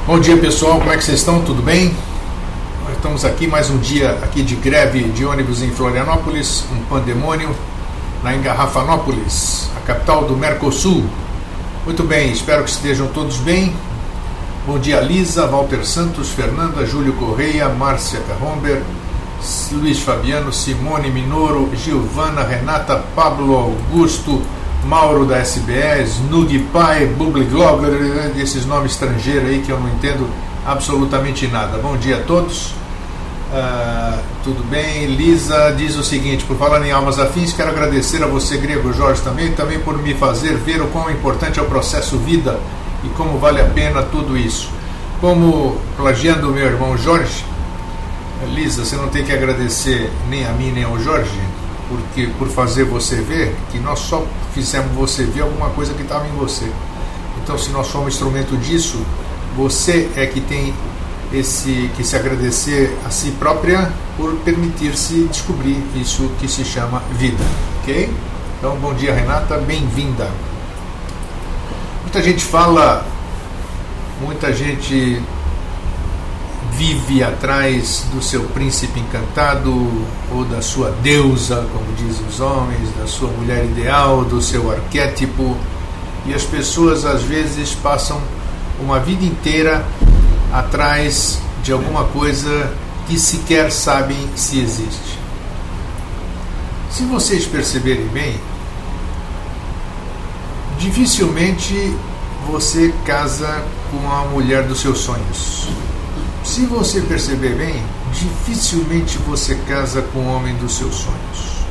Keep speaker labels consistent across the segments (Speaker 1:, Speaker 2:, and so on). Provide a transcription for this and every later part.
Speaker 1: Bom dia, pessoal, como é que vocês estão? Tudo bem? Nós estamos aqui mais um dia aqui de greve de ônibus em Florianópolis, um pandemônio na Engarrafanópolis, a capital do Mercosul. Muito bem, espero que estejam todos bem. Bom dia, Lisa, Walter Santos, Fernanda, Júlio Correia, Márcia Carromber, Luiz Fabiano, Simone Minoro, Gilvana, Renata, Pablo Augusto, Mauro da SBS, Snug Pai, Bubliglogger, esses nomes estrangeiros aí que eu não entendo absolutamente nada. Bom dia a todos. Tudo bem? Lisa diz o seguinte: por falar em almas afins, quero agradecer a você, Grego Jorge, também por me fazer ver o quão importante é o processo vida e como vale a pena tudo isso. Como, plagiando o meu irmão Jorge, Lisa, você não tem que agradecer nem a mim nem ao Jorge, porque por fazer você ver, que nós só fizemos você ver alguma coisa que estava em você. Então, se nós somos instrumento disso, você é que tem que se agradecer a si própria por permitir-se descobrir isso que se chama vida, ok? Então, bom dia, Renata, bem-vinda. Muita gente fala, muita gente vive atrás do seu príncipe encantado ou da sua deusa, como dizem os homens, da sua mulher ideal, do seu arquétipo, e as pessoas às vezes passam uma vida inteira atrás de alguma coisa que sequer sabem se existe. Se vocês perceberem bem, dificilmente você casa com a mulher dos seus sonhos. Se você perceber bem, dificilmente você casa com o homem dos seus sonhos.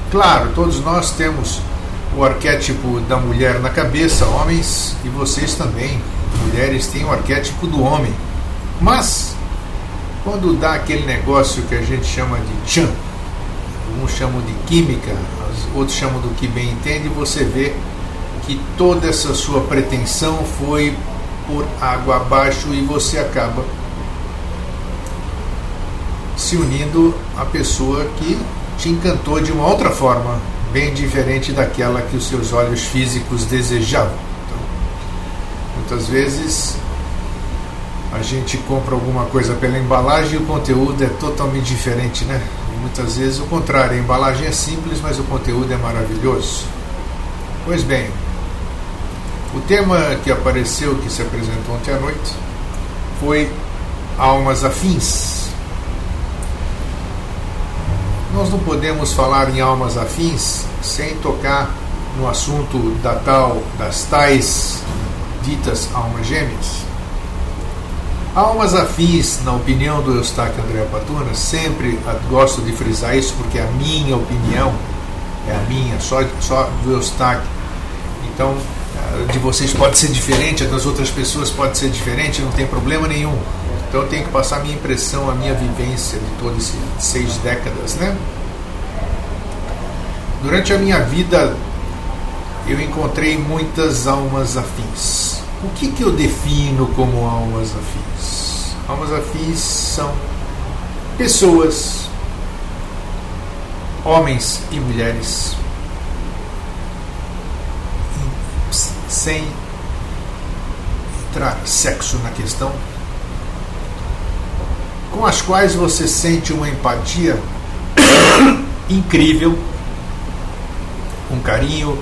Speaker 1: Claro, todos nós temos o arquétipo da mulher na cabeça, homens, e vocês também, mulheres, têm o arquétipo do homem. Mas, quando dá aquele negócio que a gente chama de tchan, uns chamam de química, outros chamam do que bem entende, você vê que toda essa sua pretensão foi por água abaixo e você acaba se unindo à pessoa que te encantou de uma outra forma, bem diferente daquela que os seus olhos físicos desejavam. Então, muitas vezes a gente compra alguma coisa pela embalagem e o conteúdo é totalmente diferente, né? E muitas vezes o contrário, a embalagem é simples, mas o conteúdo é maravilhoso. Pois bem, o tema que apareceu, que se apresentou ontem à noite, foi almas afins. Nós não podemos falar em almas afins sem tocar no assunto das tais ditas almas gêmeas. Almas afins, na opinião do Eustáquio André Patuna, sempre gosto de frisar isso porque a minha opinião é a minha, só do Eustáquio. Então, de vocês pode ser diferente, a das outras pessoas pode ser diferente, não tem problema nenhum. Então eu tenho que passar a minha impressão, a minha vivência de todas essas 6 décadas, né? Durante a minha vida eu encontrei muitas almas afins. O que eu defino como almas afins? Almas afins são pessoas, homens e mulheres, sem entrar sexo na questão, com as quais você sente uma empatia incrível, um carinho,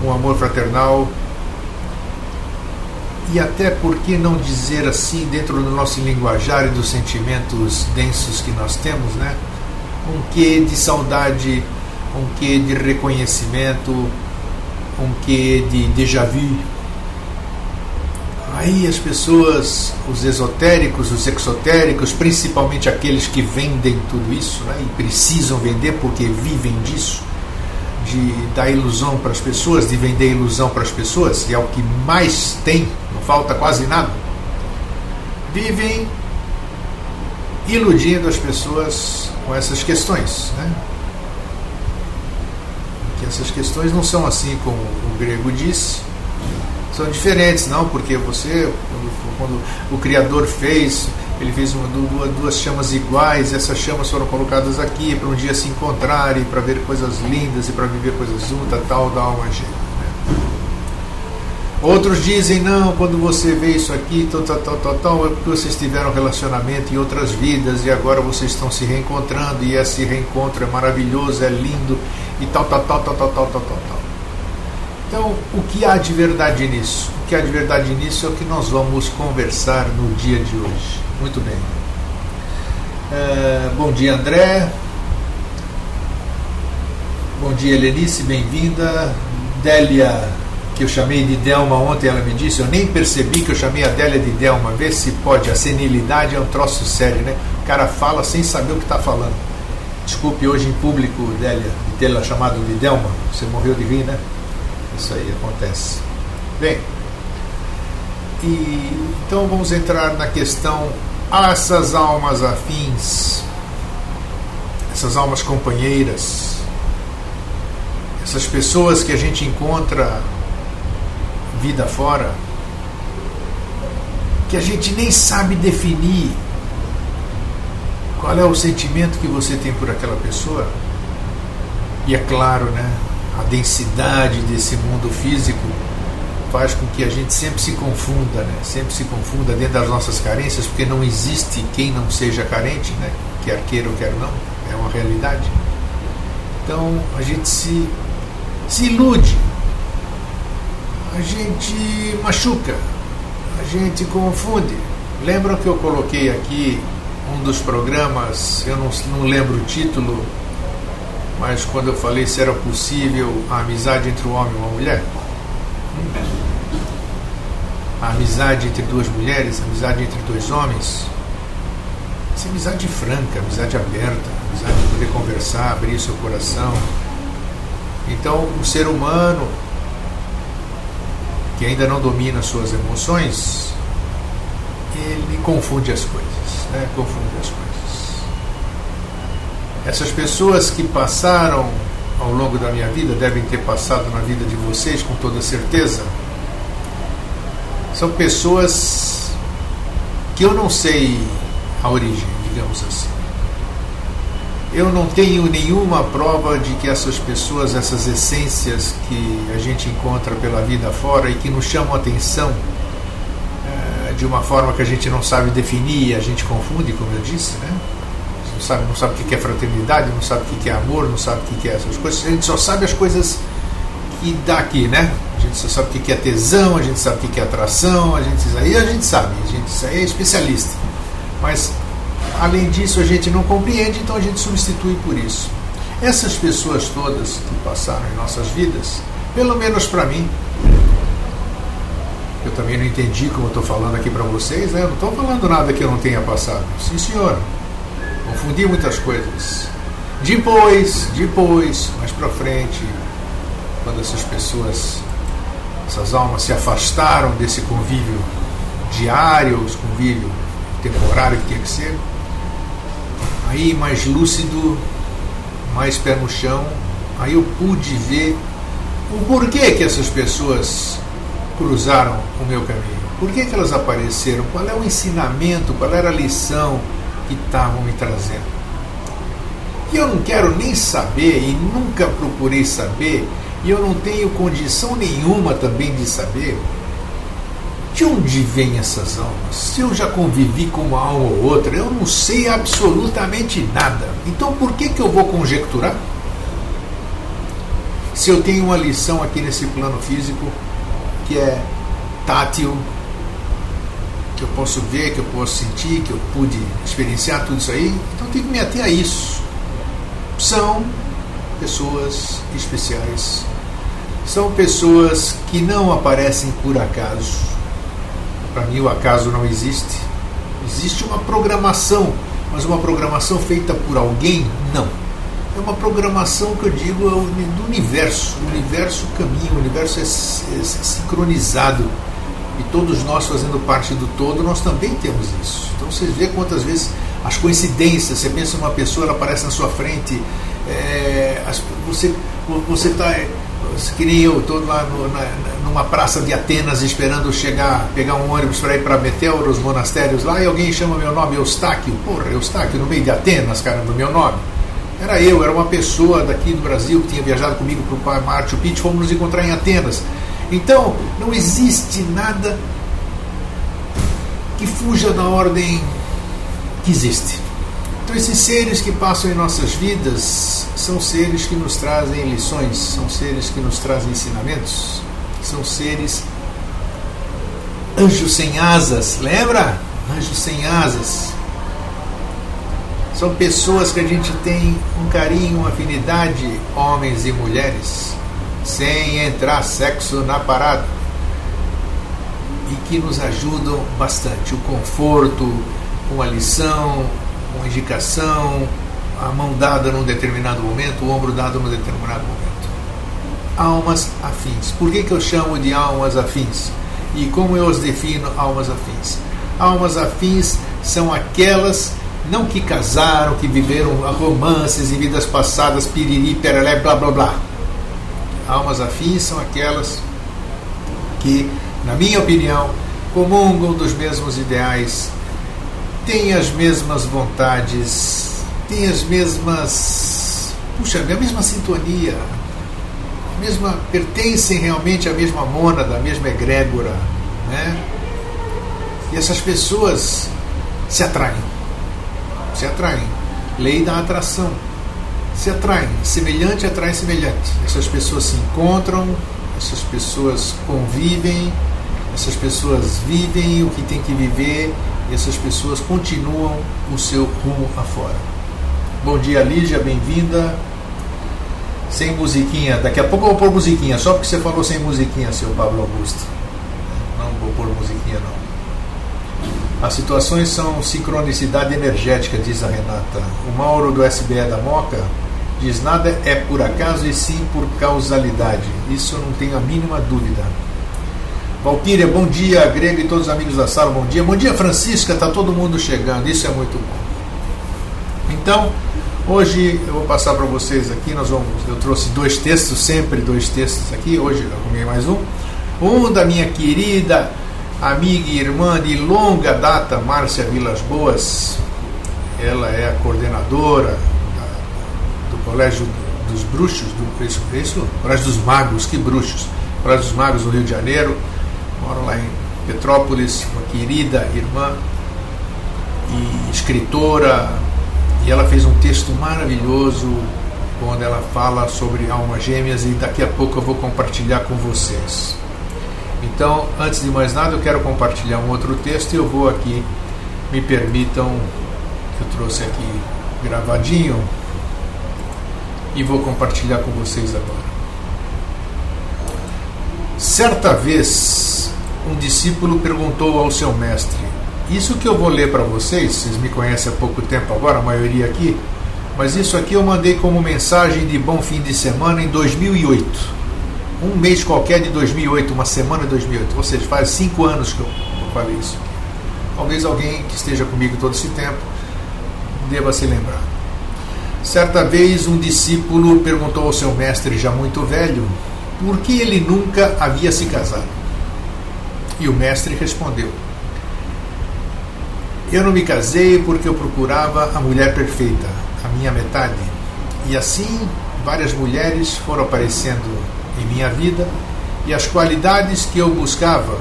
Speaker 1: um amor fraternal e até, por que não dizer assim, dentro do nosso linguajar e dos sentimentos densos que nós temos, né? Um quê de saudade, um quê de reconhecimento, um quê de déjà vu. Aí as pessoas, os esotéricos, os exotéricos, principalmente aqueles que vendem tudo isso, né, e precisam vender porque vivem disso, de dar ilusão para as pessoas, de vender ilusão para as pessoas, e é o que mais tem, não falta quase nada, vivem iludindo as pessoas com essas questões, né? Que essas questões não são assim como o grego disse, são diferentes, não, porque você, quando o Criador fez, ele fez duas chamas iguais, essas chamas foram colocadas aqui para um dia se encontrarem, para ver coisas lindas e para viver coisas juntas, tal da alma gêmea, né? Outros dizem, não, quando você vê isso aqui, tal, é porque vocês tiveram relacionamento em outras vidas e agora vocês estão se reencontrando e esse reencontro é maravilhoso, é lindo e tal. Então, o que há de verdade nisso? O que há de verdade nisso é o que nós vamos conversar no dia de hoje. Muito bem. Bom dia, André. Bom dia, Helenice, bem-vinda. Délia, que eu chamei de Delma ontem, ela me disse, eu nem percebi que eu chamei a Délia de Delma. Vê se pode, a senilidade é um troço sério, né? O cara fala sem saber o que está falando. Desculpe hoje em público, Délia, de tê-la chamado de Delma. Você morreu de rir, né? Isso aí acontece. Bem, então vamos entrar na questão, essas almas afins, essas almas companheiras, essas pessoas que a gente encontra vida fora, que a gente nem sabe definir qual é o sentimento que você tem por aquela pessoa. E é claro, né, a densidade desse mundo físico faz com que a gente sempre se confunda, né? Sempre se confunda dentro das nossas carências, porque não existe quem não seja carente, né? Quer queira ou quer não, é uma realidade. Então a gente se ilude, a gente machuca, a gente confunde. Lembram que eu coloquei aqui um dos programas, eu não lembro o título, mas quando eu falei se era possível a amizade entre um homem e uma mulher, a amizade entre duas mulheres, a amizade entre dois homens, essa amizade franca, amizade aberta, amizade de poder conversar, abrir seu coração. Então o ser humano que ainda não domina suas emoções, ele confunde as coisas, né? Confunde as coisas. Essas pessoas que passaram ao longo da minha vida, devem ter passado na vida de vocês com toda certeza, são pessoas que eu não sei a origem, digamos assim. Eu não tenho nenhuma prova de que essas pessoas, essas essências que a gente encontra pela vida fora e que nos chamam a atenção de uma forma que a gente não sabe definir, a gente confunde, como eu disse, né? Não sabe o que é fraternidade, não sabe o que é amor, não sabe o que é essas coisas. A gente só sabe as coisas que dá aqui, né? A gente só sabe o que é tesão, a gente sabe o que é atração, isso aí a gente sabe, isso aí é especialista. Mas, além disso, a gente não compreende, então a gente substitui por isso. Essas pessoas todas que passaram em nossas vidas, pelo menos para mim, eu também não entendi como eu estou falando aqui para vocês, né? Eu não estou falando nada que eu não tenha passado. Sim, senhor. Confundi muitas coisas. Depois, mais para frente, quando essas pessoas, essas almas se afastaram desse convívio diário, esse convívio temporário que tinha que ser, aí mais lúcido, mais pé no chão, aí eu pude ver o porquê que essas pessoas cruzaram o meu caminho. Por que elas apareceram? Qual é o ensinamento? Qual era a lição que estavam me trazendo? E eu não quero nem saber, e nunca procurei saber, e eu não tenho condição nenhuma também de saber de onde vêm essas almas. Se eu já convivi com uma alma ou outra, eu não sei absolutamente nada. Então por que eu vou conjecturar? Se eu tenho uma lição aqui nesse plano físico que é tátil, que eu posso ver, que eu posso sentir, que eu pude experienciar tudo isso aí, então eu tenho que me ater a isso. São pessoas especiais, são pessoas que não aparecem por acaso. Para mim o acaso não existe. Existe uma programação, mas uma programação feita por alguém? Não. É uma programação que eu digo do universo. O universo caminha, o universo é sincronizado. E todos nós, fazendo parte do todo, nós também temos isso. Então vocês veem quantas vezes as coincidências, você pensa numa pessoa, ela aparece na sua frente, você está, que nem eu, estou lá numa praça de Atenas esperando pegar um ônibus para ir para Meteora, os monastérios lá, e alguém chama meu nome, Eustáquio. Porra, Eustáquio, no meio de Atenas, caramba, meu nome. Era uma pessoa daqui do Brasil que tinha viajado comigo para o Machu Picchu, fomos nos encontrar em Atenas. Então, não existe nada que fuja da ordem que existe. Então, esses seres que passam em nossas vidas são seres que nos trazem lições, são seres que nos trazem ensinamentos, são seres anjos sem asas, lembra? Anjos sem asas. São pessoas que a gente tem um carinho, uma afinidade, homens e mulheres, sem entrar sexo na parada, e que nos ajudam bastante. O conforto, uma lição, uma indicação, a mão dada num determinado momento, o ombro dado num determinado momento. Almas afins. Por que eu chamo de almas afins? E como eu os defino, almas afins? Almas afins são aquelas, não que casaram, que viveram romances e vidas passadas, piriri, perelé, blá blá blá. Almas afins são aquelas que, na minha opinião, comungam dos mesmos ideais, têm as mesmas vontades, têm as mesmas, a mesma sintonia, pertencem realmente à mesma mônada, à mesma egrégora, né? E essas pessoas se atraem. Lei da atração. Se atraem. Semelhante atrai semelhante. Essas pessoas se encontram, essas pessoas convivem, essas pessoas vivem o que tem que viver, e essas pessoas continuam o seu rumo afora. Bom dia, Lígia, bem-vinda. Sem musiquinha, daqui a pouco eu vou pôr musiquinha, só porque você falou sem musiquinha, seu Pablo Augusto. Não vou pôr musiquinha, não. As situações são sincronicidade energética, diz a Renata. O Mauro do SBE da Moca diz: nada é por acaso e sim por causalidade. Isso eu não tenho a mínima dúvida. Valquíria, bom dia. Grego e todos os amigos da sala, bom dia. Bom dia, Francisca, está todo mundo chegando, isso é muito bom. Então, hoje eu vou passar para vocês aqui, eu trouxe dois textos, sempre dois textos aqui, hoje eu arrumei mais um. Um da minha querida amiga e irmã de longa data, Márcia Vilas Boas. Ela é a coordenadora do Colégio dos Bruxos, Colégio dos Magos, que bruxos, Colégio dos Magos do Rio de Janeiro, mora lá em Petrópolis, uma querida irmã e escritora, e ela fez um texto maravilhoso, onde ela fala sobre almas gêmeas, e daqui a pouco eu vou compartilhar com vocês. Então, antes de mais nada, eu quero compartilhar um outro texto, e eu vou aqui, me permitam, que eu trouxe aqui gravadinho, e vou compartilhar com vocês agora. Certa vez, um discípulo perguntou ao seu mestre, isso que eu vou ler para vocês, vocês me conhecem há pouco tempo agora, a maioria aqui, mas isso aqui eu mandei como mensagem de bom fim de semana em 2008. Um mês qualquer de 2008, uma semana de 2008, ou seja, faz 5 anos que eu falei isso. Talvez alguém que esteja comigo todo esse tempo deva se lembrar. Certa vez um discípulo perguntou ao seu mestre, já muito velho, por que ele nunca havia se casado. E o mestre respondeu: eu não me casei porque eu procurava a mulher perfeita, a minha metade. E assim, várias mulheres foram aparecendo em minha vida, e as qualidades que eu buscava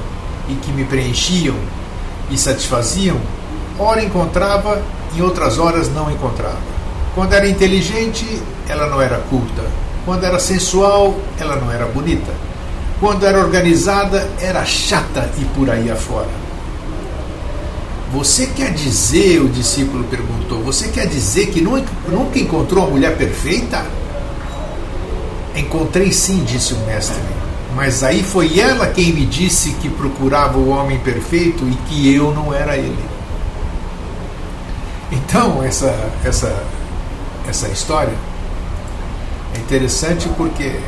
Speaker 1: e que me preenchiam e satisfaziam, ora encontrava, em outras horas não encontrava. Quando era inteligente, ela não era culta. Quando era sensual, ela não era bonita. Quando era organizada, era chata e por aí afora. Você quer dizer, o discípulo perguntou, você quer dizer que nunca encontrou a mulher perfeita? Encontrei sim, disse o mestre, mas aí foi ela quem me disse que procurava o homem perfeito e que eu não era ele. Então, essa história é interessante porque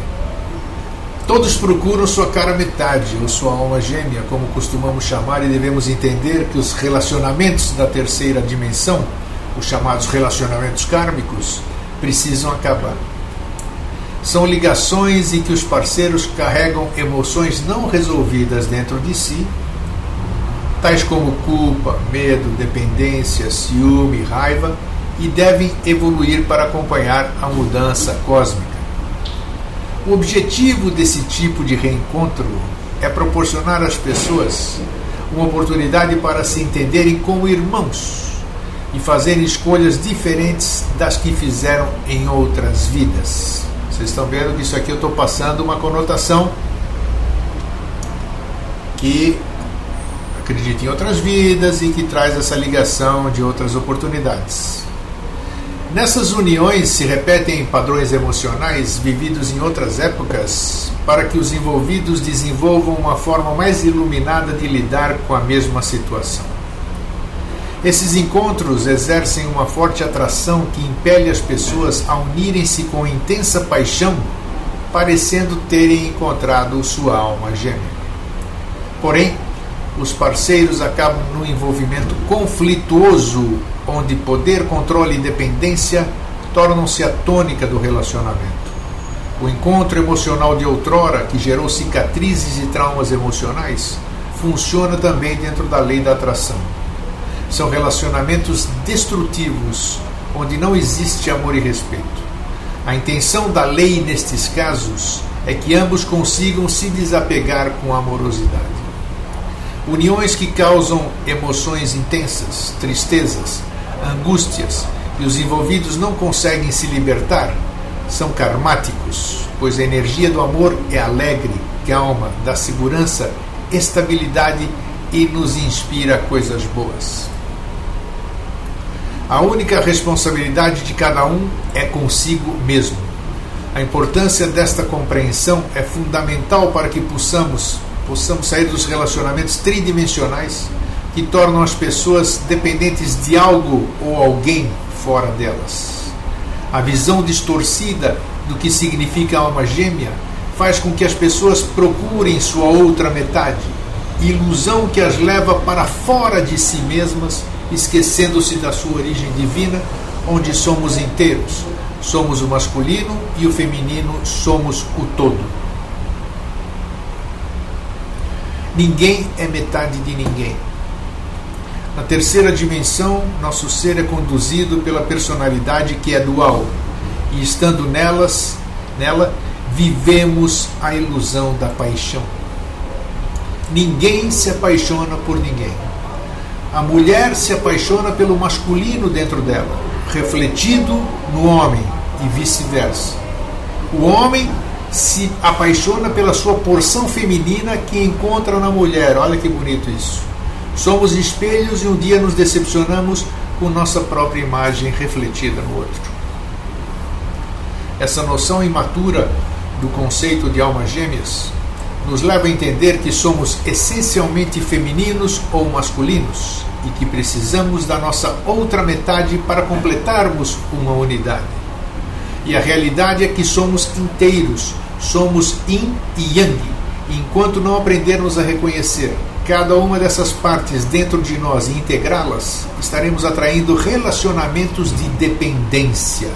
Speaker 1: todos procuram sua cara metade, ou sua alma gêmea, como costumamos chamar, e devemos entender que os relacionamentos da terceira dimensão, os chamados relacionamentos kármicos, precisam acabar. São ligações em que os parceiros carregam emoções não resolvidas dentro de si, tais como culpa, medo, dependência, ciúme, raiva, e devem evoluir para acompanhar a mudança cósmica. O objetivo desse tipo de reencontro é proporcionar às pessoas uma oportunidade para se entenderem como irmãos e fazerem escolhas diferentes das que fizeram em outras vidas. Vocês estão vendo que isso aqui eu estou passando uma conotação que acredita em outras vidas e que traz essa ligação de outras oportunidades. Nessas uniões se repetem padrões emocionais vividos em outras épocas para que os envolvidos desenvolvam uma forma mais iluminada de lidar com a mesma situação. Esses encontros exercem uma forte atração que impele as pessoas a unirem-se com intensa paixão, parecendo terem encontrado sua alma gêmea. Porém, os parceiros acabam num envolvimento conflituoso, onde poder, controle e dependência tornam-se a tônica do relacionamento. O encontro emocional de outrora, que gerou cicatrizes e traumas emocionais, funciona também dentro da lei da atração. São relacionamentos destrutivos, onde não existe amor e respeito. A intenção da lei nestes casos é que ambos consigam se desapegar com amorosidade. Uniões que causam emoções intensas, tristezas, angústias, e os envolvidos não conseguem se libertar, são karmáticos, pois a energia do amor é alegre, calma, dá segurança, estabilidade e nos inspira coisas boas. A única responsabilidade de cada um é consigo mesmo. A importância desta compreensão é fundamental para que possamos sair dos relacionamentos tridimensionais que tornam as pessoas dependentes de algo ou alguém fora delas. A visão distorcida do que significa alma gêmea faz com que as pessoas procurem sua outra metade, ilusão que as leva para fora de si mesmas, esquecendo-se da sua origem divina, onde somos inteiros. Somos o masculino e o feminino, somos o todo. Ninguém é metade de ninguém. Na terceira dimensão, nosso ser é conduzido pela personalidade que é dual, e estando nela, vivemos a ilusão da paixão. Ninguém se apaixona por ninguém. A mulher se apaixona pelo masculino dentro dela, refletido no homem, e vice-versa. O homem se apaixona pela sua porção feminina que encontra na mulher. Olha que bonito isso. Somos espelhos e um dia nos decepcionamos com nossa própria imagem refletida no outro. Essa noção imatura do conceito de almas gêmeas nos leva a entender que somos essencialmente femininos ou masculinos e que precisamos da nossa outra metade para completarmos uma unidade. E a realidade é que somos inteiros, somos yin e yang. E enquanto não aprendermos a reconhecer cada uma dessas partes dentro de nós e integrá-las, estaremos atraindo relacionamentos de dependência.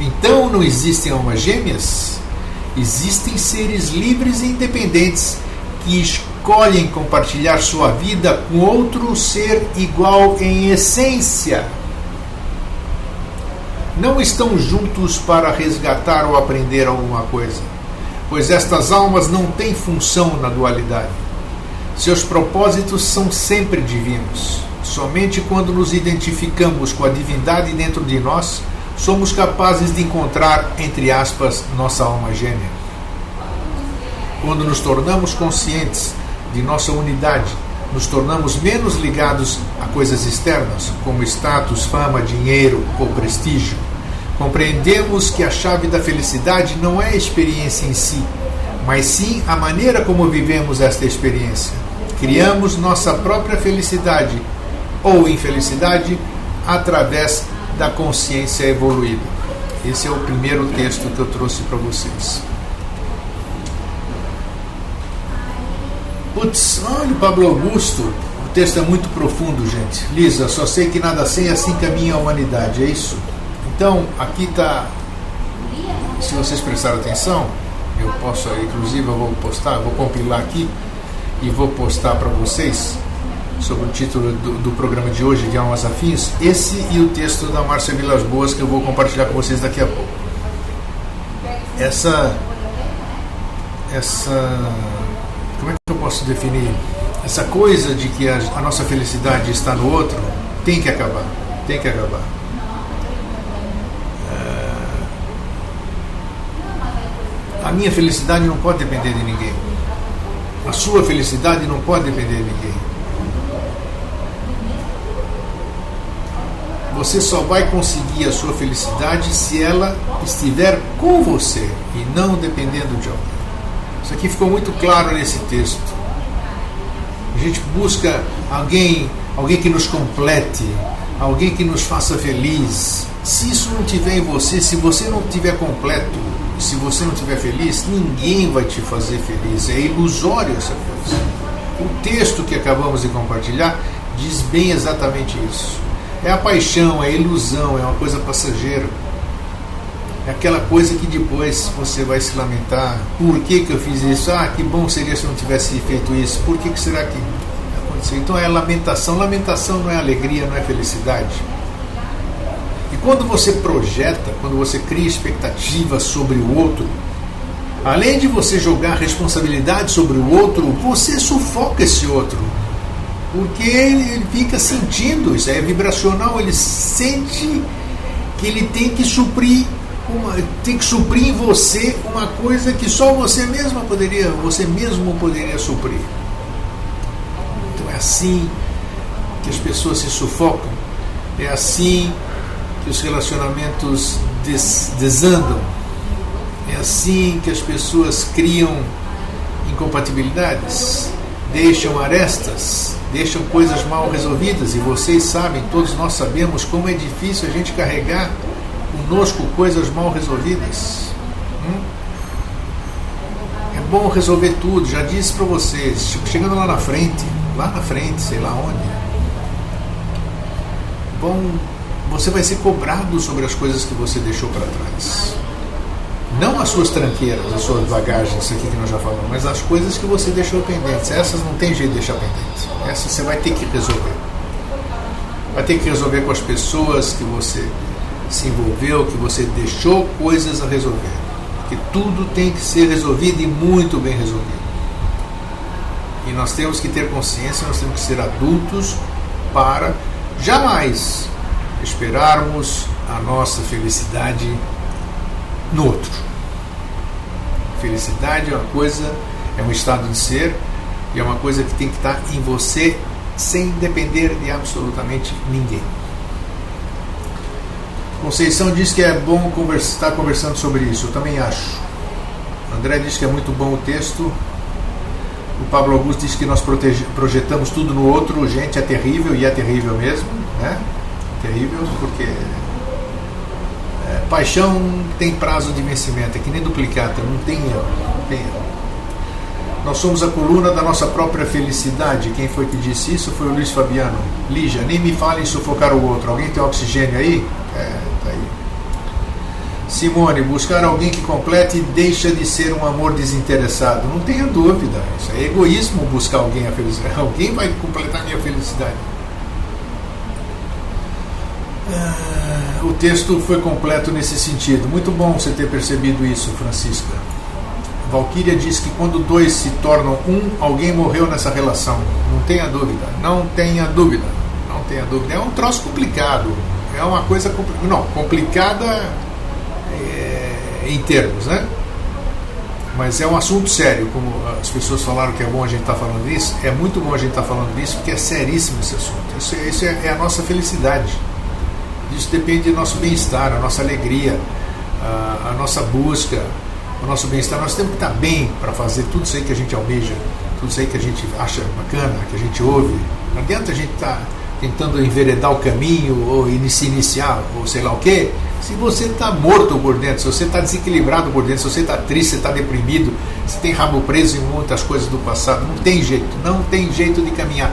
Speaker 1: Então não existem almas gêmeas? Existem seres livres e independentes que escolhem compartilhar sua vida com outro ser igual em essência. Não estão juntos para resgatar ou aprender alguma coisa, pois estas almas não têm função na dualidade. Seus propósitos são sempre divinos. Somente quando nos identificamos com a divindade dentro de nós, somos capazes de encontrar, entre aspas, nossa alma gêmea. Quando nos tornamos conscientes de nossa unidade, nos tornamos menos ligados a coisas externas, como status, fama, dinheiro ou prestígio. Compreendemos que a chave da felicidade não é a experiência em si, mas sim a maneira como vivemos esta experiência. Criamos nossa própria felicidade ou infelicidade através da consciência evoluída. Esse é o primeiro texto que eu trouxe para vocês. Putz, olha o Pablo Augusto. O texto é muito profundo, gente. Lisa, só sei que nada sei, assim caminha a humanidade. É isso? Então, aqui está. Se vocês prestarem atenção, eu posso, inclusive, eu vou postar, vou compilar aqui e vou postar para vocês sobre o título do programa de hoje, de Almas Afins, esse e o texto da Márcia Vilas Boas, que eu vou compartilhar com vocês daqui a pouco. essa como é que eu posso definir? Essa coisa de que a nossa felicidade está no outro tem que acabar. Tem que acabar. A minha felicidade não pode depender de ninguém. A sua felicidade não pode depender de ninguém. Você só vai conseguir a sua felicidade se ela estiver com você e não dependendo de alguém. Isso aqui ficou muito claro nesse texto. A gente busca alguém que nos complete, alguém que nos faça feliz. Se isso não tiver em você, se você não estiver completo, se você não estiver feliz, ninguém vai te fazer feliz. É ilusório essa coisa. O texto que acabamos de compartilhar diz bem exatamente isso. É a paixão, é a ilusão, é uma coisa passageira. É aquela coisa que depois você vai se lamentar. Por que eu fiz isso? Ah, que bom seria se eu não tivesse feito isso. Por que será que aconteceu? Então é lamentação. Lamentação não é alegria, não é felicidade. E quando você projeta, quando você cria expectativas sobre o outro, além de você jogar responsabilidade sobre o outro, você sufoca esse outro. Porque ele fica sentindo, isso é vibracional, ele sente que ele tem que suprir em você uma coisa que só você mesmo poderia suprir. Então é assim que as pessoas se sufocam, é assim que os relacionamentos desandam, é assim que as pessoas criam incompatibilidades, deixam arestas, deixam coisas mal resolvidas. E vocês sabem, todos nós sabemos como é difícil a gente carregar conosco coisas mal resolvidas. É bom resolver tudo, já disse para vocês, chegando lá na frente, sei lá onde, você vai ser cobrado sobre as coisas que você deixou para trás. Não as suas tranqueiras, as suas bagagens, isso aqui que nós já falamos, mas as coisas que você deixou pendentes. Essas não tem jeito de deixar pendentes. Essas você vai ter que resolver. Vai ter que resolver com as pessoas que você se envolveu, que você deixou coisas a resolver. Porque tudo tem que ser resolvido e muito bem resolvido. E nós temos que ter consciência, nós temos que ser adultos para jamais esperarmos a nossa felicidade no outro. Felicidade é uma coisa, é um estado de ser, e é uma coisa que tem que estar em você sem depender de absolutamente ninguém. Conceição diz que é bom estar conversando sobre isso. Eu também acho. André diz que é muito bom o texto. O Pablo Augusto diz que nós projetamos tudo no outro. Gente, é terrível, e é terrível mesmo, né? Terrível porque paixão tem prazo de vencimento, é que nem duplicata, não tem erro. Nós somos a coluna da nossa própria felicidade. Quem foi que disse isso? Foi o Luiz Fabiano. Lígia, nem me fale em sufocar o outro. Alguém tem oxigênio aí? Tá aí. Simone, buscar alguém que complete deixa de ser um amor desinteressado. Não tenha dúvida, isso é egoísmo buscar alguém a felicidade. Alguém vai completar a minha felicidade. O texto foi completo nesse sentido. Muito bom você ter percebido isso, Francisca. Valquíria diz que quando dois se tornam um, alguém morreu nessa relação. Não tenha dúvida, não tenha dúvida, não tenha dúvida. É um troço complicado, é uma coisa complicada em termos, né? Mas é um assunto sério, como as pessoas falaram que é bom a gente estar falando disso. É muito bom a gente estar falando disso, porque é seríssimo esse assunto. Isso é a nossa felicidade. Isso depende do nosso bem-estar, a nossa alegria, a nossa busca, o nosso bem-estar. Nós temos que estar bem para fazer tudo isso aí que a gente almeja, tudo isso aí que a gente acha bacana, que a gente ouve. Não adianta a gente estar tentando enveredar o caminho ou se iniciar ou sei lá o quê, se você está morto por dentro, se você está desequilibrado por dentro, se você está triste, se está deprimido, se tem rabo preso em muitas coisas do passado. Não tem jeito de caminhar.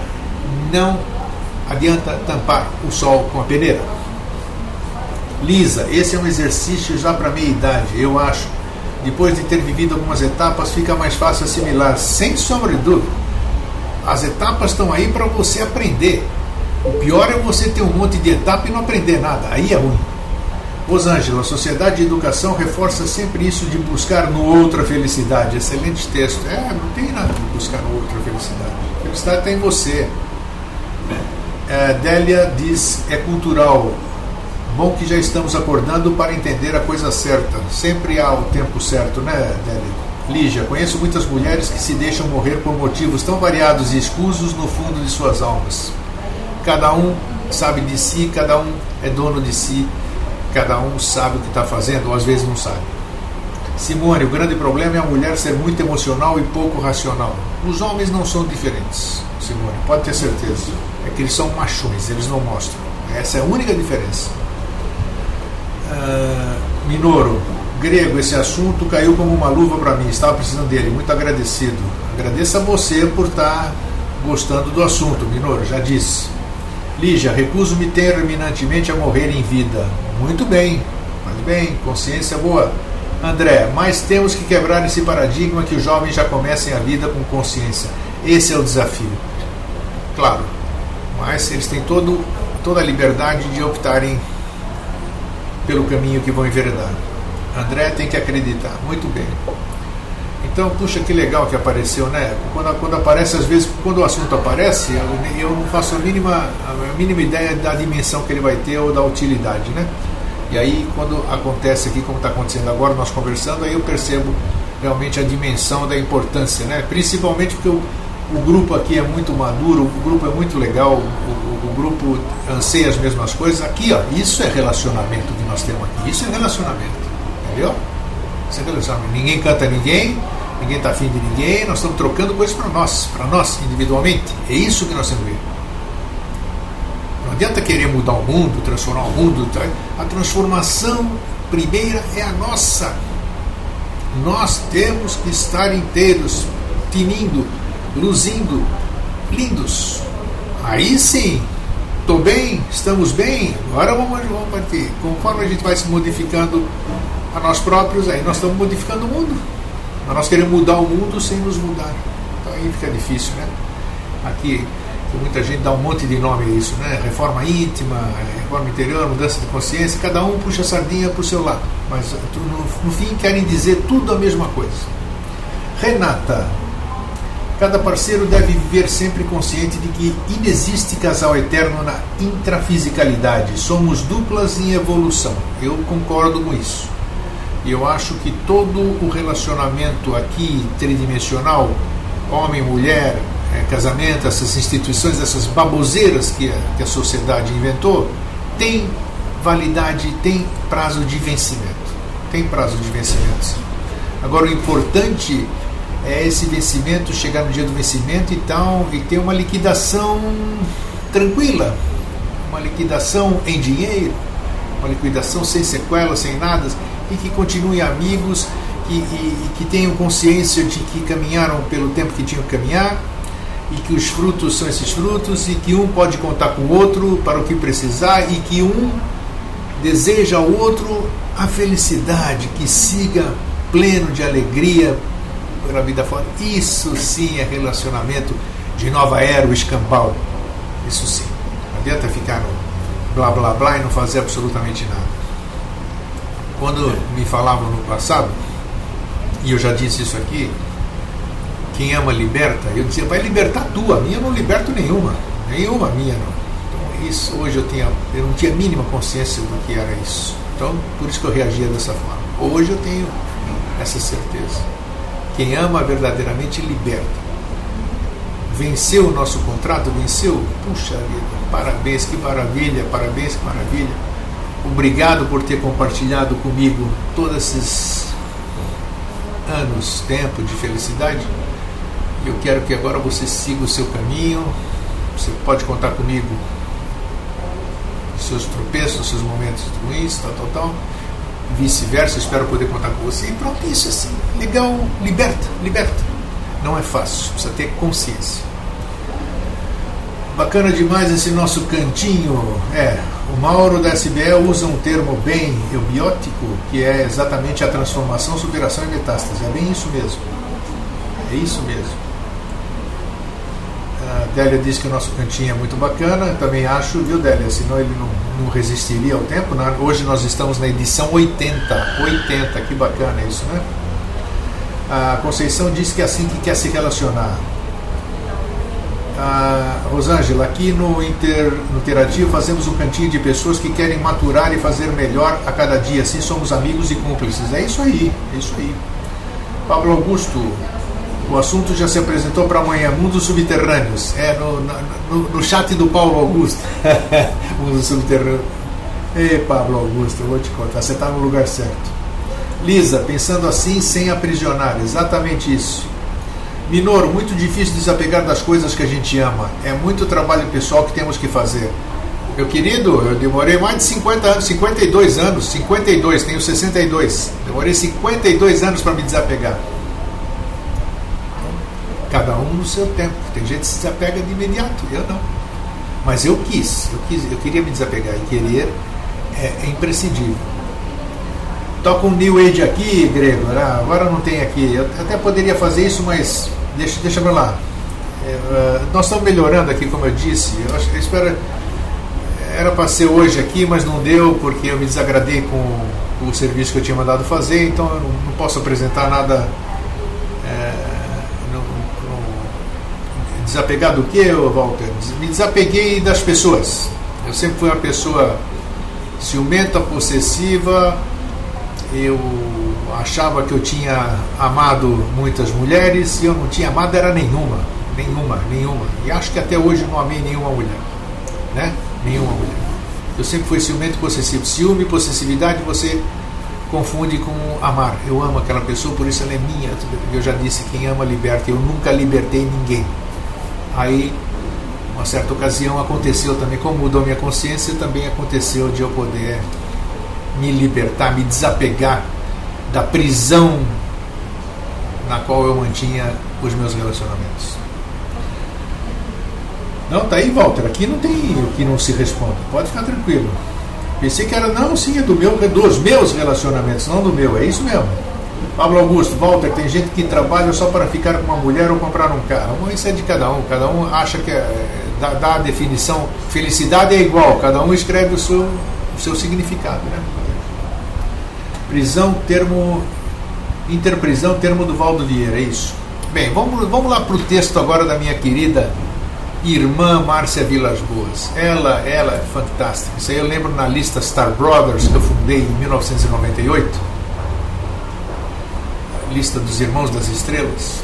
Speaker 1: Não adianta tampar o sol com a peneira. Lisa, esse é um exercício já para a meia idade, eu acho. Depois de ter vivido algumas etapas, fica mais fácil assimilar, sem sombra de dúvida. As etapas estão aí para você aprender. O pior é você ter um monte de etapa e não aprender nada, aí é ruim. Rosângela, a sociedade de educação reforça sempre isso de buscar no outro a felicidade. Excelente texto. Não tem nada de buscar no outro a felicidade. A felicidade está em você. Délia diz, é cultural. Bom que já estamos acordando para entender a coisa certa. Sempre há o tempo certo, né, Délia? Lígia, conheço muitas mulheres que se deixam morrer por motivos tão variados e escusos no fundo de suas almas. Cada um sabe de si, cada um é dono de si, cada um sabe o que está fazendo, ou às vezes não sabe. Simone, o grande problema é a mulher ser muito emocional e pouco racional. Os homens não são diferentes, Simone, pode ter certeza. É que eles são machões, eles não mostram. Essa é a única diferença. Minoro, grego, esse assunto caiu como uma luva para mim, estava precisando dele, muito agradecido. Agradeço a você por estar gostando do assunto, Minoro, já disse. Lígia, recuso-me terminantemente a morrer em vida. Muito bem, consciência boa. André, mas temos que quebrar esse paradigma que os jovens já comecem a vida com consciência. Esse é o desafio. Claro, mas eles têm toda a liberdade de optarem pelo caminho que vão enveredar. André tem que acreditar. Muito bem. Então, puxa, que legal que apareceu, né? Quando aparece, às vezes, quando o assunto aparece, eu não faço a mínima ideia da dimensão que ele vai ter ou da utilidade, né? E aí, quando acontece aqui, como está acontecendo agora, nós conversando, aí eu percebo realmente a dimensão da importância, né? Principalmente porque o grupo aqui é muito maduro, o grupo é muito legal, o grupo anseia as mesmas coisas. Aqui, ó, isso é relacionamento que nós temos aqui, isso é relacionamento, entendeu? Isso é relacionamento. Ninguém canta ninguém está afim de ninguém, nós estamos trocando coisas para nós, individualmente. É isso que nós temos que ver. Não adianta querer mudar o mundo, transformar o mundo. A transformação primeira é a nossa. Nós temos que estar inteiros, tinindo, luzindo, lindos. Aí sim, estou bem, estamos bem, agora vamos partir. Conforme a gente vai se modificando a nós próprios, aí nós estamos modificando o mundo. Mas nós queremos mudar o mundo sem nos mudar. Então aí fica difícil, né? Aqui muita gente dá um monte de nome a isso, né? Reforma íntima, reforma interior, mudança de consciência, cada um puxa a sardinha para o seu lado. Mas no fim querem dizer tudo a mesma coisa. Renata, cada parceiro deve viver sempre consciente de que inexiste casal eterno na intrafisicalidade. Somos duplas em evolução. Eu concordo com isso. E eu acho que todo o relacionamento aqui tridimensional, homem, mulher, casamento, essas instituições, essas baboseiras que a sociedade inventou, tem validade, tem prazo de vencimento. Tem prazo de vencimento, sim. Agora, o importante é esse vencimento, chegar no dia do vencimento e ter uma liquidação tranquila, uma liquidação em dinheiro, uma liquidação sem sequelas, sem nada, e que continuem amigos, que tenham consciência de que caminharam pelo tempo que tinham que caminhar, e que os frutos são esses frutos, e que um pode contar com o outro para o que precisar, e que um deseja ao outro a felicidade, que siga pleno de alegria pela vida fora. Isso sim é relacionamento de nova era, o escambau. Isso sim. Não adianta ficar no blá blá blá e não fazer absolutamente nada. Quando me falavam no passado, e eu já disse isso aqui, quem ama liberta, eu dizia, vai libertar tu, a minha eu não liberto nenhuma minha não. Então isso, hoje eu não tinha a mínima consciência do que era isso. Então, por isso que eu reagia dessa forma. Hoje eu tenho essa certeza. Quem ama verdadeiramente liberta. Venceu o nosso contrato? Venceu? Puxa vida, parabéns, que maravilha, parabéns, que maravilha. Obrigado por ter compartilhado comigo todos esses anos, tempo de felicidade. Eu quero que agora você siga o seu caminho. Você pode contar comigo nos seus tropeços, nos seus momentos ruins, tal. Vice-versa, espero poder contar com você. E pronto, isso assim, legal, liberta. Não é fácil, precisa ter consciência. Bacana demais esse nosso cantinho. O Mauro da SBE usa um termo bem eubiótico, que é exatamente a transformação, superação e metástase. É bem isso mesmo. É isso mesmo. Délia diz que o nosso cantinho é muito bacana, também acho, viu, Délia? Senão ele não resistiria ao tempo, né? Hoje nós estamos na edição 80, que bacana isso, né? A Conceição diz que é assim que quer se relacionar. A Rosângela, aqui no Interativo fazemos um cantinho de pessoas que querem maturar e fazer melhor a cada dia, assim somos amigos e cúmplices. É isso aí, é isso aí. Pablo Augusto, o assunto já se apresentou para amanhã, Mundos Subterrâneos. No chat do Paulo Augusto. Mundos Subterrâneos. Ei, Pablo Augusto, eu vou te contar, você está no lugar certo. Lisa, pensando assim sem aprisionar, exatamente isso. Minoro, muito difícil desapegar das coisas que a gente ama. É muito trabalho pessoal que temos que fazer. Meu querido, eu demorei mais de 50 anos, 52 anos, 52, tenho 62. Demorei 52 anos para me desapegar. Cada um no seu tempo. Tem gente que se desapega de imediato, eu não. Mas eu queria me desapegar. E querer é imprescindível. Toca um New Age aqui, Grego, né? Agora não tem aqui. Eu até poderia fazer isso, mas deixa pra lá. Nós estamos melhorando aqui, como eu disse. Eu espero. Era para ser hoje aqui, mas não deu, porque eu me desagradei com o serviço que eu tinha mandado fazer, então eu não posso apresentar nada. Desapegar do que, Walter? Me desapeguei das pessoas. Eu sempre fui uma pessoa ciumenta, possessiva. Eu achava que eu tinha amado muitas mulheres e eu não tinha amado era nenhuma. E acho que até hoje não amei nenhuma mulher, né? Nenhuma mulher. Eu sempre fui ciumento e possessivo. Ciúme e possessividade você confunde com amar. Eu amo aquela pessoa, por isso ela é minha. Eu já disse, quem ama liberta. Eu nunca libertei ninguém. Aí, uma certa ocasião aconteceu também, como mudou minha consciência, também aconteceu de eu poder me libertar, me desapegar da prisão na qual eu mantinha os meus relacionamentos. Não, tá aí, Walter, aqui não tem o que não se responda, pode ficar tranquilo. Pensei que era, não, sim, é dos meus relacionamentos, não do meu, é isso mesmo. Pablo Augusto, Walter, tem gente que trabalha só para ficar com uma mulher ou comprar um carro. Isso é de cada um acha que dá a definição, felicidade é igual, cada um escreve o seu significado, né? Prisão, termo, interprisão, termo do Valdo Vieira, é isso. Bem, vamos lá para o texto agora da minha querida irmã Márcia Vilas Boas. Ela é fantástica. Isso aí eu lembro na lista Star Brothers, que eu fundei em 1998. Lista dos Irmãos das Estrelas,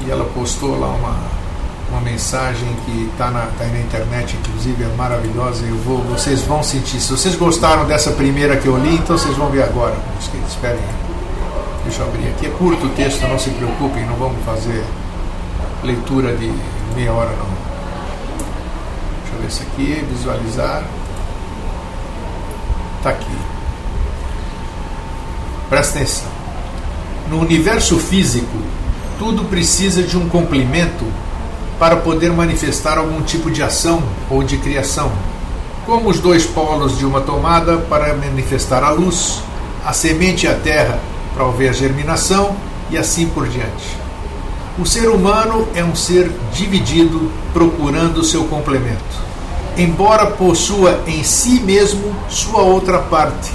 Speaker 1: e ela postou lá uma mensagem que está na internet, inclusive é maravilhosa. Vocês vão sentir, se vocês gostaram dessa primeira que eu li, então vocês vão ver agora. Esperem, deixa eu abrir aqui, é curto o texto, não se preocupem, não vamos fazer leitura de meia hora não. Deixa eu ver isso aqui, visualizar, está aqui, presta atenção. No universo físico, tudo precisa de um complemento para poder manifestar algum tipo de ação ou de criação, como os dois polos de uma tomada para manifestar a luz, a semente e a terra para haver a germinação e assim por diante. O ser humano é um ser dividido procurando o seu complemento, embora possua em si mesmo sua outra parte,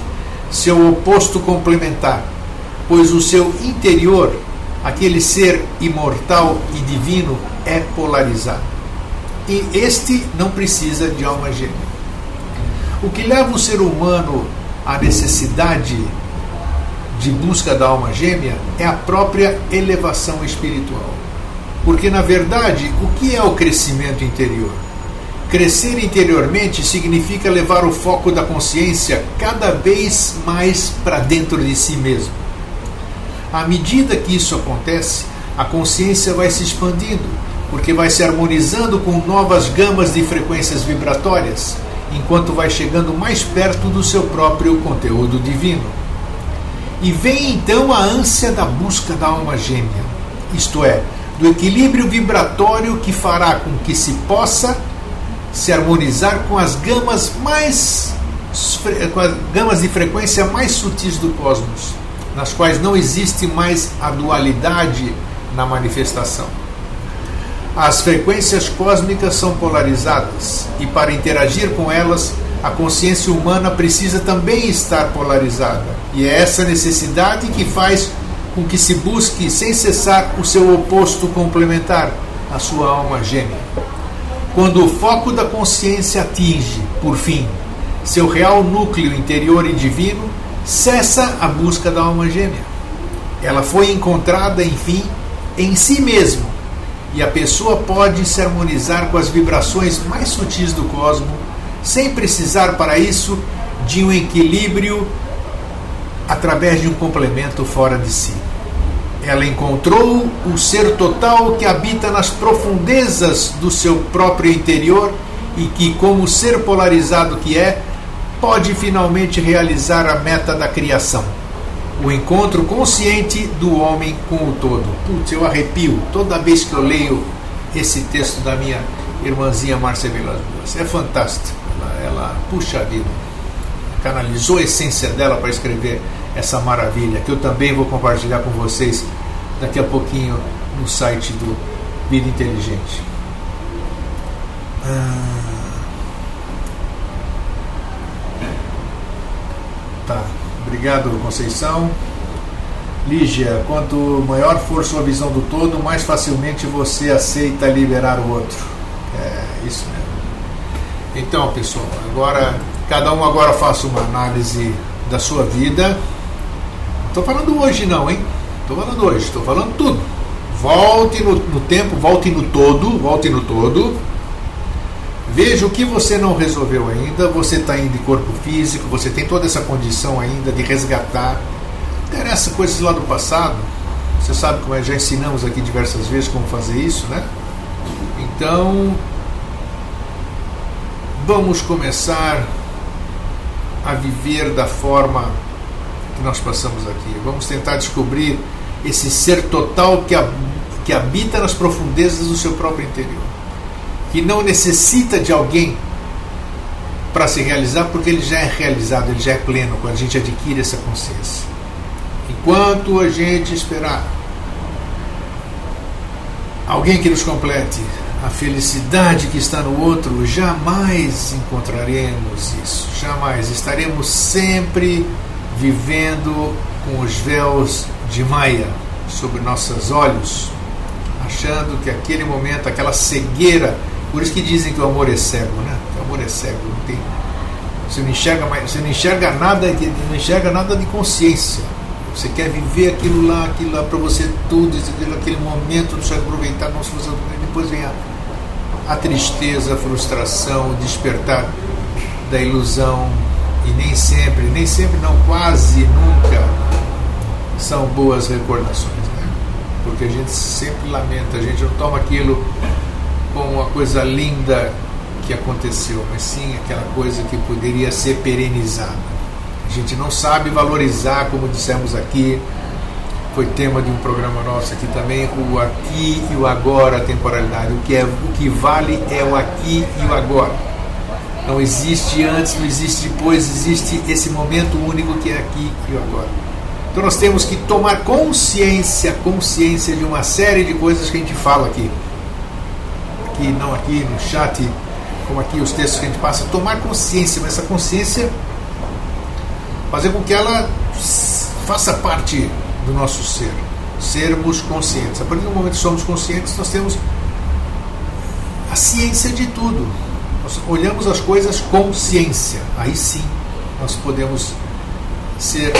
Speaker 1: seu oposto complementar, pois o seu interior, aquele ser imortal e divino, é polarizado. E este não precisa de alma gêmea. O que leva o ser humano à necessidade de busca da alma gêmea é a própria elevação espiritual. Porque, na verdade, o que é o crescimento interior? Crescer interiormente significa levar o foco da consciência cada vez mais para dentro de si mesmo. À medida que isso acontece, a consciência vai se expandindo, porque vai se harmonizando com novas gamas de frequências vibratórias, enquanto vai chegando mais perto do seu próprio conteúdo divino. E vem então a ânsia da busca da alma gêmea, isto é, do equilíbrio vibratório que fará com que se possa se harmonizar com as gamas de frequência mais sutis do cosmos, nas quais não existe mais a dualidade na manifestação. As frequências cósmicas são polarizadas e para interagir com elas, a consciência humana precisa também estar polarizada. E é essa necessidade que faz com que se busque sem cessar o seu oposto complementar, a sua alma gêmea. Quando o foco da consciência atinge, por fim, seu real núcleo interior e divino, cessa a busca da alma gêmea. Ela foi encontrada, enfim, em si mesmo, e a pessoa pode se harmonizar com as vibrações mais sutis do cosmos, sem precisar para isso de um equilíbrio através de um complemento fora de si. Ela encontrou o ser total que habita nas profundezas do seu próprio interior e que, como ser polarizado que é, pode finalmente realizar a meta da criação, o encontro consciente do homem com o todo. Putz, eu arrepio toda vez que eu leio esse texto da minha irmãzinha Márcia Vilas Boas. É fantástico. Ela, puxa vida, canalizou a essência dela para escrever essa maravilha, que eu também vou compartilhar com vocês daqui a pouquinho no site do Vida Inteligente. Tá, obrigado, Conceição. Lígia, quanto maior for sua visão do todo, mais facilmente você aceita liberar o outro. É isso mesmo. Então, pessoal, agora cada um agora faça uma análise da sua vida. Não estou falando hoje não, hein? Estou falando hoje, estou falando tudo. Volte no tempo, volte no todo. Veja o que você não resolveu ainda. Você está indo de corpo físico, você tem toda essa condição ainda de resgatar. Interessa coisas lá do passado. Você sabe como já ensinamos aqui diversas vezes como fazer isso, né? Então, vamos começar a viver da forma que nós passamos aqui. Vamos tentar descobrir esse ser total que habita nas profundezas do seu próprio interior, que não necessita de alguém para se realizar, porque ele já é realizado, ele já é pleno quando a gente adquire essa consciência. Enquanto a gente esperar alguém que nos complete a felicidade que está no outro, jamais encontraremos isso, jamais. Estaremos sempre vivendo com os véus de Maia sobre nossos olhos, achando que aquele momento, aquela cegueira, por isso que dizem que o amor é cego, né? O amor é cego, não tem, você não enxerga nada de consciência. Você quer viver aquilo lá para você tudo, aquele momento, não se aproveitar, não se fazer, depois vem a tristeza, a frustração, o despertar da ilusão, e nem sempre não, quase nunca são boas recordações, né? Porque a gente sempre lamenta, a gente não toma aquilo como uma coisa linda que aconteceu, mas sim aquela coisa que poderia ser perenizada. A gente não sabe valorizar, como dissemos aqui, foi tema de um programa nosso aqui também, o aqui e o agora, a temporalidade. O que vale é o aqui e o agora. Não existe antes, não existe depois, existe esse momento único que é aqui e o agora. Então nós temos que tomar consciência de uma série de coisas que a gente fala aqui. Aqui, não aqui no chat, como aqui os textos que a gente passa, tomar consciência, mas essa consciência fazer com que ela faça parte do nosso ser, sermos conscientes. A partir do momento que somos conscientes, nós temos a ciência de tudo. Nós olhamos as coisas com ciência. Aí sim nós podemos ser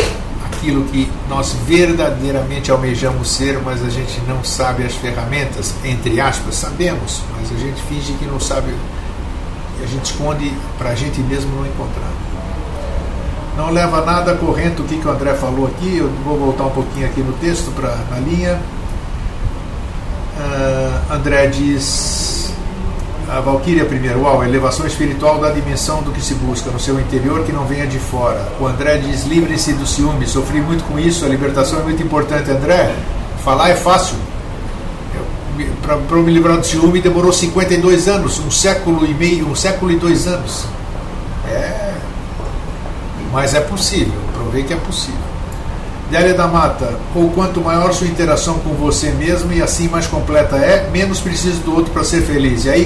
Speaker 1: aquilo que nós verdadeiramente almejamos ser, mas a gente não sabe as ferramentas, entre aspas, sabemos, mas a gente finge que não sabe, e a gente esconde para a gente mesmo não encontrar. Não leva nada a corrente o que o André falou aqui. Eu vou voltar um pouquinho aqui no texto, na linha. André diz, a Valquíria primeiro, a elevação espiritual da dimensão do que se busca no seu interior, que não venha de fora. O André diz, livre-se do ciúme, sofri muito com isso, a libertação é muito importante. André, falar é fácil. Para eu me livrar do ciúme demorou 52 anos, um século e meio, 1 século e 2 anos. Mas é possível, provei que é possível. Délia da Mata, ou quanto maior sua interação com você mesmo e assim mais completa é, menos precisa do outro para ser feliz. E aí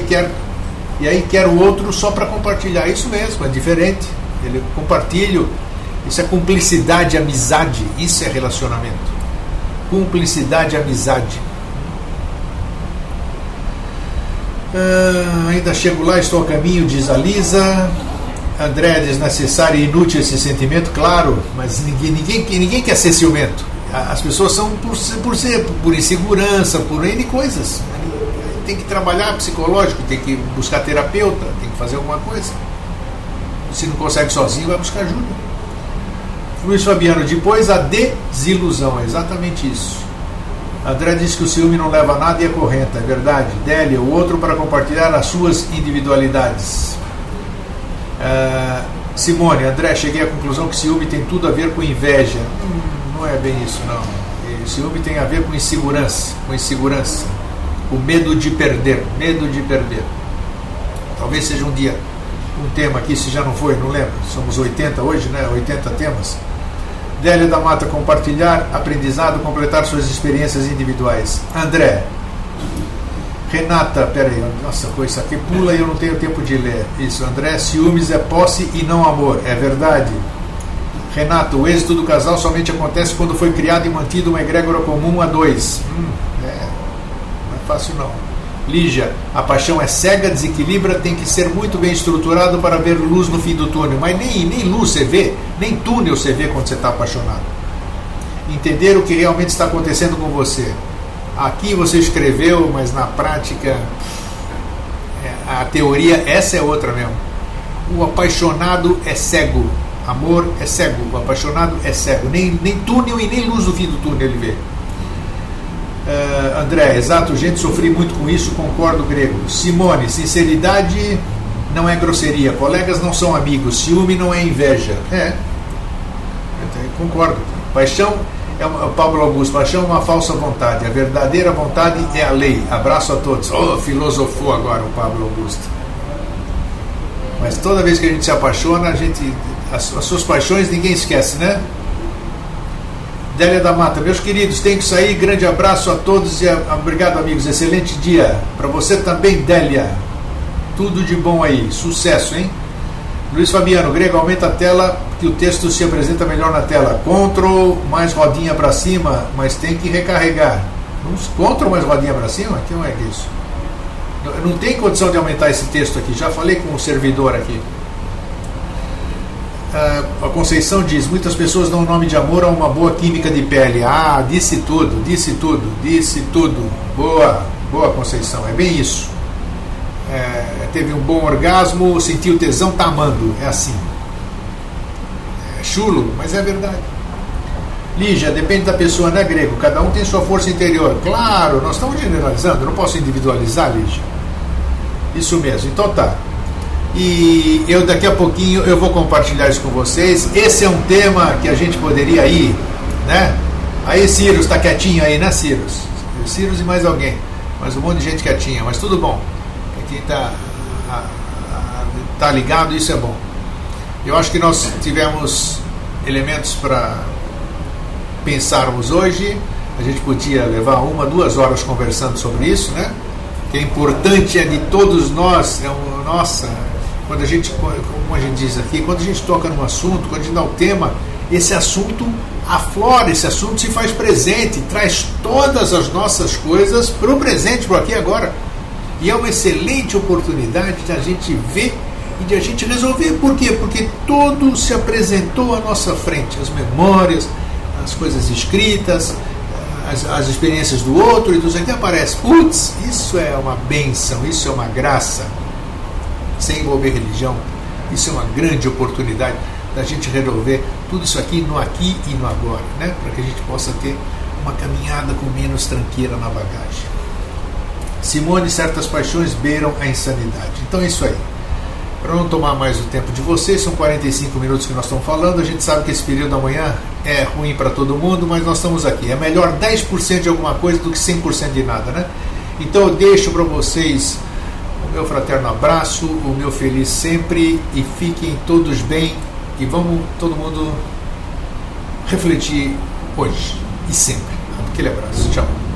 Speaker 1: quer o outro só para compartilhar. Isso mesmo, é diferente. Ele compartilha. Isso é cumplicidade, amizade. Isso é relacionamento. Cumplicidade, amizade. Ainda chego lá, estou a caminho, diz a Lisa. André, é desnecessário e inútil esse sentimento, claro, mas ninguém quer ser ciumento. As pessoas são por insegurança, por N coisas. Tem que trabalhar psicológico, tem que buscar terapeuta, tem que fazer alguma coisa. Se não consegue sozinho, vai buscar ajuda. Luiz Fabiano, depois a desilusão, é exatamente isso. André diz que o ciúme não leva a nada e é corrente, é verdade. Délia, o outro para compartilhar as suas individualidades. Simone, André, cheguei à conclusão que ciúme tem tudo a ver com inveja. Não é bem isso, não. E ciúme tem a ver com insegurança, o medo de perder, Talvez seja um dia um tema aqui, se já não foi, não lembro. Somos 80 hoje, né? 80 temas. Délia da Mata, compartilhar, aprendizado, completar suas experiências individuais. André. Renata, peraí, nossa, coisa aqui pula e eu não tenho tempo de ler. Isso, André, ciúmes é posse e não amor, é verdade. Renata, o êxito do casal somente acontece quando foi criado e mantido uma egrégora comum a dois. Não é fácil não. Lígia, a paixão é cega, desequilibra, tem que ser muito bem estruturado para ver luz no fim do túnel. Mas nem luz você vê, nem túnel você vê quando você está apaixonado. Entender o que realmente está acontecendo com você. Aqui você escreveu, mas na prática, a teoria, essa é outra mesmo. O apaixonado é cego. Amor é cego. O apaixonado é cego. Nem túnel e nem luz no fim do túnel ele vê. André, exato, gente, sofri muito com isso, concordo, grego. Simone, sinceridade não é grosseria, colegas não são amigos, ciúme não é inveja. Concordo. Paixão é o Pablo Augusto, paixão é uma falsa vontade, a verdadeira vontade é a lei. Abraço a todos. Filosofou agora o Pablo Augusto. Mas toda vez que a gente se apaixona, as suas paixões ninguém esquece, né? Délia da Mata, meus queridos, tenho que sair, grande abraço a todos e obrigado, amigos, excelente dia para você também, Délia, tudo de bom aí, sucesso, hein? Luiz Fabiano, grego, aumenta a tela que o texto se apresenta melhor na tela. Ctrl mais rodinha para cima, mas tem que recarregar. Ctrl mais rodinha para cima? Que não é isso? Não tem condição de aumentar esse texto aqui, já falei com o servidor aqui. A Conceição diz, muitas pessoas dão o nome de amor a uma boa química de pele. Disse tudo. Boa Conceição, é bem isso. Teve um bom orgasmo, sentiu tesão, tá amando, é assim. É chulo, mas é verdade. Lígia, depende da pessoa, né, grego? Cada um tem sua força interior. Claro, nós estamos generalizando, eu não posso individualizar, Lígia. Isso mesmo, então tá. E eu daqui a pouquinho eu vou compartilhar isso com vocês. Esse é um tema que a gente poderia ir, né? Aí Cyrus, tá quietinho aí, né, Cyrus? Cyrus e mais alguém, mas um monte de gente quietinha, mas tudo bom. Quem tá ligado, isso é bom. Eu acho que nós tivemos elementos para pensarmos hoje. A gente podia levar 1-2 horas conversando sobre isso, né? Que é importante, é de todos nós. Nossa, quando a gente, como a gente diz aqui, quando a gente toca num assunto, quando a gente dá o tema, esse assunto aflora, esse assunto se faz presente, traz todas as nossas coisas para o presente, para o aqui e agora. E é uma excelente oportunidade de a gente ver e de a gente resolver. Por quê? Porque tudo se apresentou à nossa frente. As memórias, as coisas escritas, as experiências do outro, e tudo isso aqui aparece. Putz, isso é uma bênção, isso é uma graça. Sem envolver religião, isso é uma grande oportunidade da gente resolver tudo isso aqui no aqui e no agora, né? Para que a gente possa ter uma caminhada com menos tranqueira na bagagem. Simone, certas paixões beiram a insanidade. Então é isso aí. Para não tomar mais o tempo de vocês, são 45 minutos que nós estamos falando. A gente sabe que esse período da manhã é ruim para todo mundo, mas nós estamos aqui. É melhor 10% de alguma coisa do que 100% de nada, né? Então eu deixo para vocês o meu fraterno abraço, o meu feliz sempre, e fiquem todos bem, e vamos todo mundo refletir hoje e sempre. Aquele abraço. Tchau.